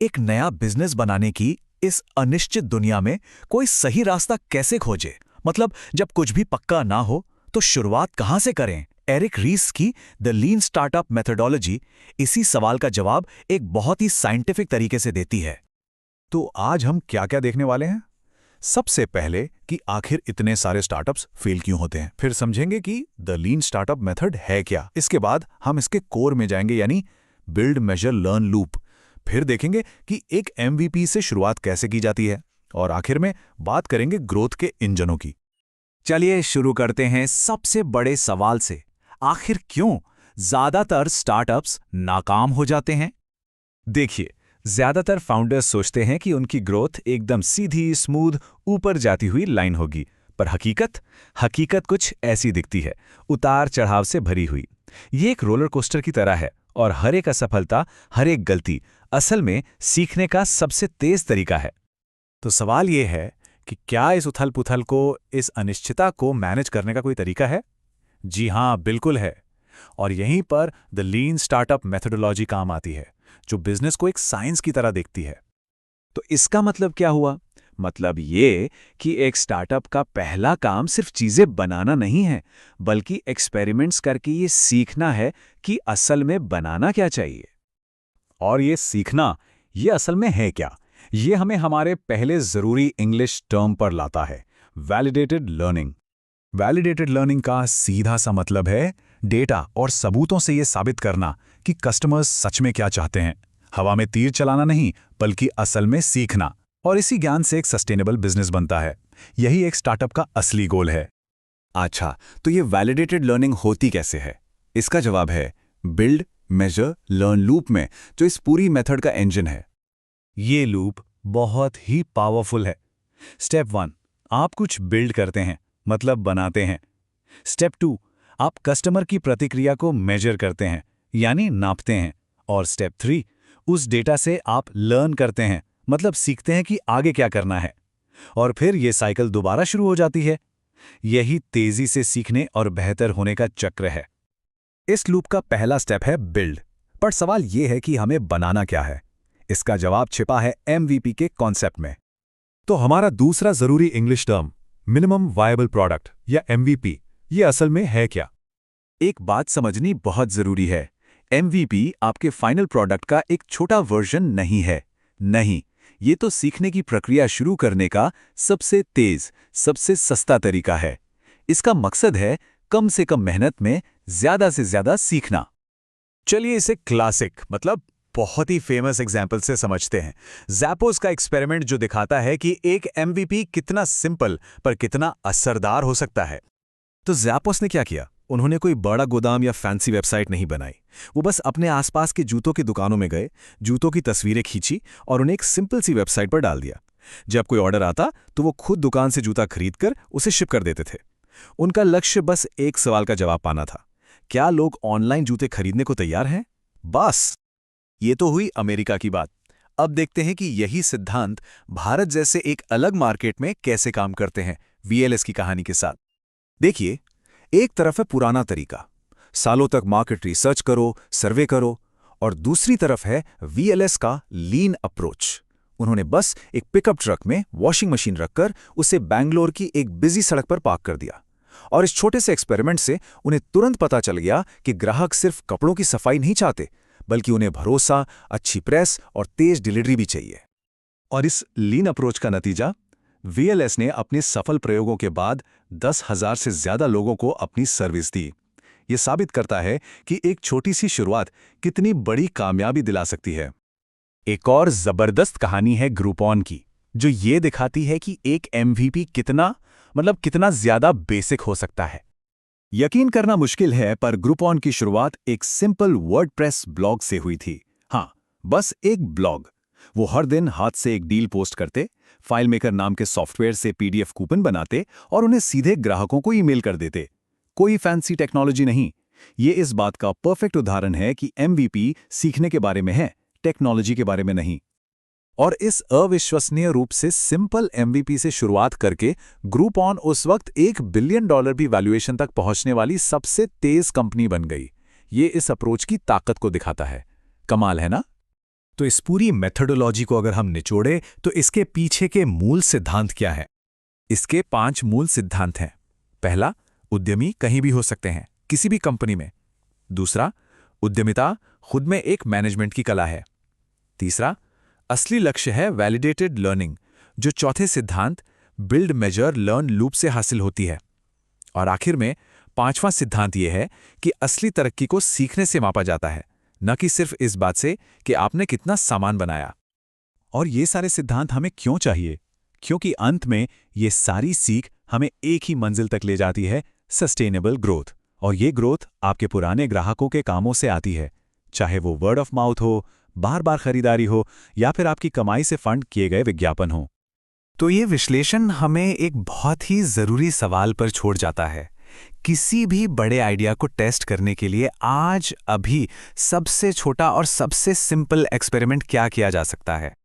एक नया बिजनेस बनाने की इस अनिश्चित दुनिया में कोई सही रास्ता कैसे खोजे? मतलब जब कुछ भी पक्का ना हो तो शुरुआत कहां से करें? एरिक रीस की द लीन स्टार्टअप मेथोडोलॉजी इसी सवाल का जवाब एक बहुत ही साइंटिफिक तरीके से देती है। तो आज हम क्या क्या देखने वाले हैं? सबसे पहले कि आखिर इतने सारे स्टार्टअप्स फेल क्यों होते हैं। फिर समझेंगे कि द लीन स्टार्टअप मेथड है क्या। इसके बाद हम इसके कोर में जाएंगे, यानी बिल्ड मेजर लर्न लूप। फिर देखेंगे कि एक एमवीपी से शुरुआत कैसे की जाती है। और आखिर में बात करेंगे ग्रोथ के इंजनों की। चलिए शुरू करते हैं सबसे बड़े सवाल से। आखिर क्यों ज्यादातर स्टार्टअप्स नाकाम हो जाते हैं? देखिए, ज्यादातर फाउंडर्स सोचते हैं कि उनकी ग्रोथ एकदम सीधी, स्मूथ, ऊपर जाती हुई लाइन होगी। पर हकीकत कुछ ऐसी दिखती है, उतार चढ़ाव से भरी हुई। ये एक रोलर कोस्टर की तरह है और हर एक असफलता, हर एक गलती असल में सीखने का सबसे तेज तरीका है। तो सवाल ये है कि क्या इस उथल पुथल को, इस अनिश्चितता को मैनेज करने का कोई तरीका है? जी हाँ, बिल्कुल है। और यहीं पर द लीन स्टार्टअप मेथोडोलॉजी काम आती है, जो बिजनेस को एक साइंस की तरह देखती है। तो इसका मतलब क्या हुआ? मतलब ये कि एक स्टार्टअप का पहला काम सिर्फ चीजें बनाना नहीं है, बल्कि एक्सपेरिमेंट्स करके ये सीखना है कि असल में बनाना क्या चाहिए। और ये सीखना, ये असल में है क्या? ये हमें हमारे पहले जरूरी इंग्लिश टर्म पर लाता है, वैलिडेटेड लर्निंग। वैलिडेटेड लर्निंग का सीधा सा मतलब है डेटा और सबूतों से ये साबित करना कि कस्टमर्स सच में क्या चाहते हैं। हवा में तीर चलाना नहीं, बल्कि असल में सीखना। और इसी ज्ञान से एक सस्टेनेबल बिजनेस बनता है। यही एक स्टार्टअप का असली गोल है। अच्छा, तो ये वैलिडेटेड लर्निंग होती कैसे है? इसका जवाब है बिल्ड मेजर लर्न लूप में, जो इस पूरी मेथड का इंजन है। ये लूप बहुत ही पावरफुल है। स्टेप 1, आप कुछ बिल्ड करते हैं, मतलब बनाते हैं। स्टेप 2, आप कस्टमर की प्रतिक्रिया को मेजर करते हैं, यानी नापते हैं। और स्टेप 3, उस डेटा से आप लर्न करते हैं, मतलब सीखते हैं कि आगे क्या करना है। और फिर ये साइकिल दोबारा शुरू हो जाती है। यही तेजी से सीखने और बेहतर होने का चक्र है। इस लूप का पहला स्टेप है बिल्ड। पर सवाल यह है कि हमें बनाना क्या है। इसका जवाब छिपा है एमवीपी के कॉन्सेप्ट में। तो हमारा दूसरा जरूरी English term, minimum viable product या एमवीपी, ये असल में है क्या? एक बात समझनी बहुत जरूरी है। एमवीपी आपके फाइनल प्रोडक्ट का एक छोटा वर्जन नहीं है। नहीं, ये तो सीखने की प्रक्रिया शुरू करने का सबसे तेज, सबसे सस्ता तरीका है। इसका मकसद है कम से कम मेहनत में ज्यादा से ज्यादा सीखना। चलिए इसे क्लासिक, मतलब बहुत ही फेमस एग्जाम्पल से समझते हैं। ज़ैपोस का एक्सपेरिमेंट, जो दिखाता है कि एक एमवीपी कितना सिंपल पर कितना असरदार हो सकता है। तो ज़ैपोस ने क्या किया? उन्होंने कोई बड़ा गोदाम या फैंसी वेबसाइट नहीं बनाई। वो बस अपने आसपास के जूतों की दुकानों में गए, जूतों की तस्वीरें खींची और उन्हें एक सिंपल सी वेबसाइट पर डाल दिया। जब कोई ऑर्डर आता तो वो खुद दुकान से जूता खरीदकर उसे शिप कर देते थे। उनका लक्ष्य बस एक सवाल का जवाब पाना था, क्या लोग ऑनलाइन जूते खरीदने को तैयार हैं? बस। ये तो हुई अमेरिका की बात। अब देखते हैं कि यही सिद्धांत भारत जैसे एक अलग मार्केट में कैसे काम करते हैं, वीएलएस की कहानी के साथ। देखिए, एक तरफ है पुराना तरीका, सालों तक मार्केट रिसर्च करो, सर्वे करो, और दूसरी तरफ है वीएलएस का लीन अप्रोच। उन्होंने बस एक पिकअप ट्रक में वॉशिंग मशीन रखकर उसे बैंगलोर की एक बिजी सड़क पर पार्क कर दिया। और इस छोटे से एक्सपेरिमेंट से उन्हें तुरंत पता चल गया कि ग्राहक सिर्फ कपड़ों की सफाई नहीं चाहते, बल्कि उन्हें भरोसा, अच्छी प्रेस और तेज डिलीवरी भी चाहिए। और इस लीन अप्रोच का नतीजा, वीएलएस ने अपने सफल प्रयोगों के बाद 10,000 से ज्यादा लोगों को अपनी सर्विस दी। ये साबित करता है कि एक छोटी सी शुरुआत कितनी बड़ी कामयाबी दिला सकती है। एक और जबरदस्त कहानी है ग्रुपॉन की, जो ये दिखाती है कि एक एमवीपी कितना ज्यादा बेसिक हो सकता है। यकीन करना मुश्किल है, पर ग्रुपॉन की शुरुआत एक सिंपल वर्डप्रेस ब्लॉग से हुई थी। हाँ, बस एक ब्लॉग। वो हर दिन हाथ से एक डील पोस्ट करते, फाइल मेकर नाम के सॉफ्टवेयर से पीडीएफ कूपन बनाते और उन्हें सीधे ग्राहकों को ईमेल कर देते। कोई फैंसी टेक्नोलॉजी नहीं। ये इस बात का परफेक्ट उदाहरण है कि एमवीपी सीखने के बारे में है, टेक्नोलॉजी के बारे में नहीं। और इस अविश्वसनीय रूप से सिंपल एमवीपी से शुरुआत करके ग्रुपॉन उस वक्त $1 बिलियन भी वैल्यूएशन तक पहुंचने वाली सबसे तेज कंपनी बन गई। ये इस अप्रोच की ताकत को दिखाता है। कमाल है ना? तो इस पूरी मेथोडोलॉजी को अगर हम निचोड़े तो इसके पीछे के मूल सिद्धांत क्या है? इसके 5 मूल सिद्धांत हैं। पहला, उद्यमी कहीं भी हो सकते हैं, किसी भी कंपनी में। दूसरा, उद्यमिता खुद में एक मैनेजमेंट की कला है। तीसरा, असली लक्ष्य है वैलिडेटेड लर्निंग, जो चौथे सिद्धांत बिल्ड मेजर लर्न लूप से हासिल होती है। और आखिर में 5वां सिद्धांत यह है कि असली तरक्की को सीखने से मापा जाता है, न कि सिर्फ इस बात से कि आपने कितना सामान बनाया। और ये सारे सिद्धांत हमें क्यों चाहिए? क्योंकि अंत में ये सारी सीख हमें एक ही मंजिल तक ले जाती है, सस्टेनेबल ग्रोथ। और ये ग्रोथ आपके पुराने ग्राहकों के कामों से आती है, चाहे वो वर्ड ऑफ माउथ हो, बार बार खरीदारी हो, या फिर आपकी कमाई से फंड किए गए विज्ञापन हो। तो ये विश्लेषण हमें एक बहुत ही ज़रूरी सवाल पर छोड़ जाता है। किसी भी बड़े आइडिया को टेस्ट करने के लिए आज अभी सबसे छोटा और सबसे सिंपल एक्सपेरिमेंट क्या किया जा सकता है?